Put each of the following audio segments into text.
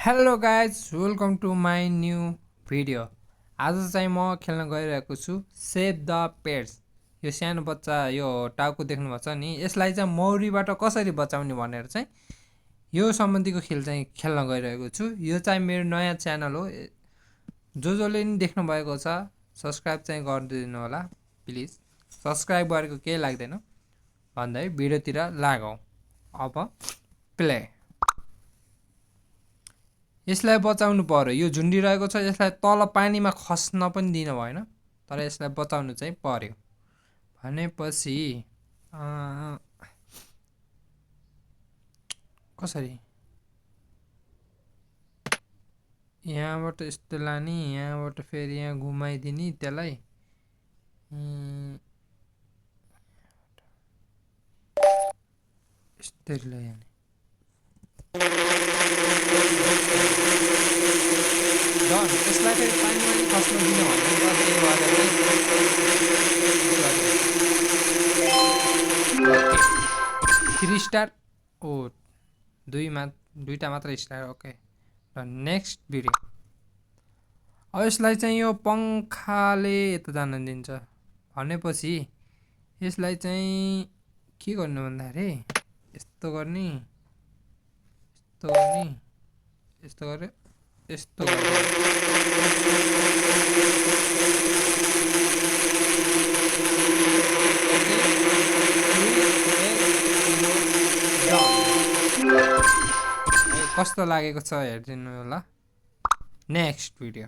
Hello guys welcome to my new video. आज चाहिँ म खेल्न गइरहेको छु सेभ द पेट्स। यो सानो बच्चा यो टाउको देख्नुभएको छ नि, यसलाई चाहिँ मौरीबाट कसरी बचाउने भनेर चाहिँ यो सम्बन्धीको खेल चाहिँ खेल्न गइरहेको छु। यो चाहिँ मेरो नयाँ च्यानल हो। जसले नि देख्नु भएको छ सब्सक्राइब चाहिँ गरिदिनु होला प्लिज। सब्सक्राइब गरेको केही लाग्दैन भन्दै भिडियोतिर लागौँ। अब प्ले। यसलाई बचाउनु पर्यो। यो झुन्डिरहेको छ, यसलाई तल पानीमा खस्न पनि दिन भएन, तर यसलाई बचाउनु चाहिँ पर्यो। भनेपछि कसरी यहाँबाट यस्तो लाने, यहाँबाट फेरि यहाँ घुमाइदिने, त्यसलाई यस्तरी लैजाने। यसलाई फेरि पानीमा नि खस्न दिन भएन। 3 स्टार। ओ दुईटा मात्र स्टार। ओके, र नेक्स्ट भिडियो। अब यसलाई चाहिँ यो पङ्खाले यता जान दिन्छ भनेपछि यसलाई चाहिँ के गर्नु भन्दाखेरि यस्तो गर्ने, यस्तो गर्ने, यस्तो गरे, यस्तो कस्तो लागेको छ हेरिदिनु होला। Next video.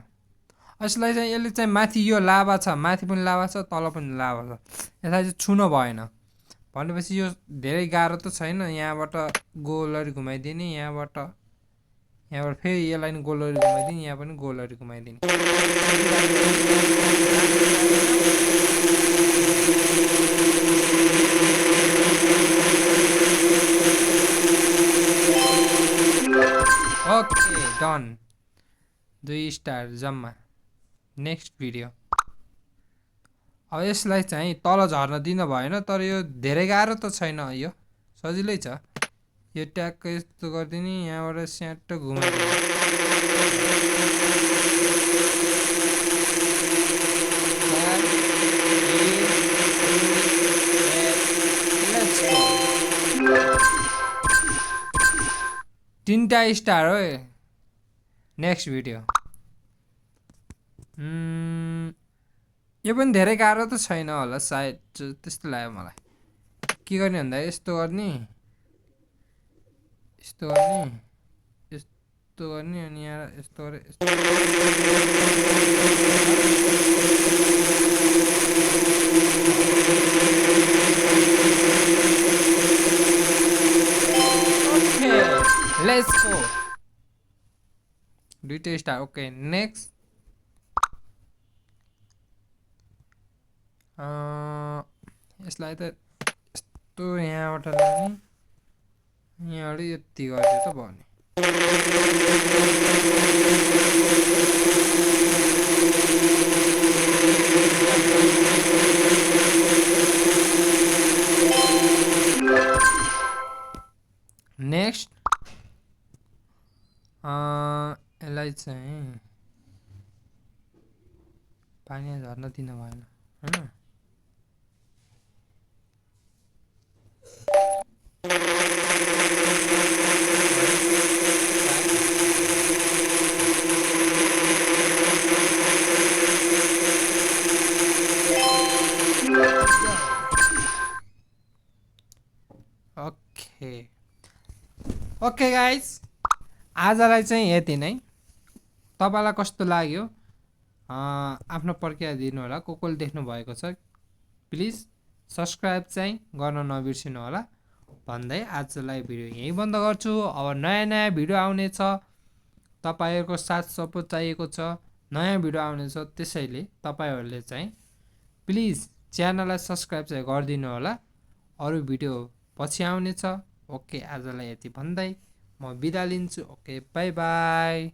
यसलाई चाहिँ यसले चाहिँ माथि यो लाभा छ, माथि पनि लाभा छ, तल पनि लाभा छ। यसलाई चाहिँ छुन भएन भनेपछि यो धेरै गाह्रो त छैन। यहाँबाट गोलरी घुमाइदिने, यहाँबाट फेरि यसलाई नि गोलरी घुमाइदिने, यहाँ पनि गोलरी घुमाइदिने। ओके डन, 2 स्टार जम्मा। Next video. अब यसलाई चाहिँ तल झर्न दिन भएन, तर यो धेरै गाह्रो त छैन, यो सजिलै छ। यो ट्याक्क यस्तो गरिदिने, यहाँबाट स्याट घुमाइदिने। तीनटा स्टार हो। Next video. यो पनि धेरै गाह्रो त छैन होला सायद, त्यस्तो लाग्यो मलाई। के गर्ने भन्दा यस्तो गर्ने, यस्तो गर्ने, यस्तो गर्ने, अनि यहाँ यस्तो गरे, let's go. 2 star. Okay next. यसलाई त यस्तो यहाँबाट लाने, यहाँबाट यति गर्यो त भयो नि। नेक्स्ट। यसलाई चाहिँ पानी झर्न दिन भएन होइन। ओके गाइज, आजलाई चाहिँ यति नै। तपाईँलाई कस्तो लाग्यो आफ्नो प्रतिक्रिया दिनु होला। कसले देख्नु भएको छ प्लिज सब्सक्राइब चाहिँ गर्न नबिर्सिनु होला भन्दै आजलाई भिडियो यहीँ बन्द गर्छु। अब नयाँ भिडियो आउनेछ, तपाईँहरूको साथ सपोर्ट चाहिएको छ, नयाँ भिडियो आउनेछ, त्यसैले तपाईँहरूले चाहिँ प्लिज च्यानललाई सब्सक्राइब चाहिँ गरिदिनु होला। अरू भिडियो पछि आउनेछ। ओके, आजलाई यति भन्दै म बिदा लिन्छु। Okay, by by.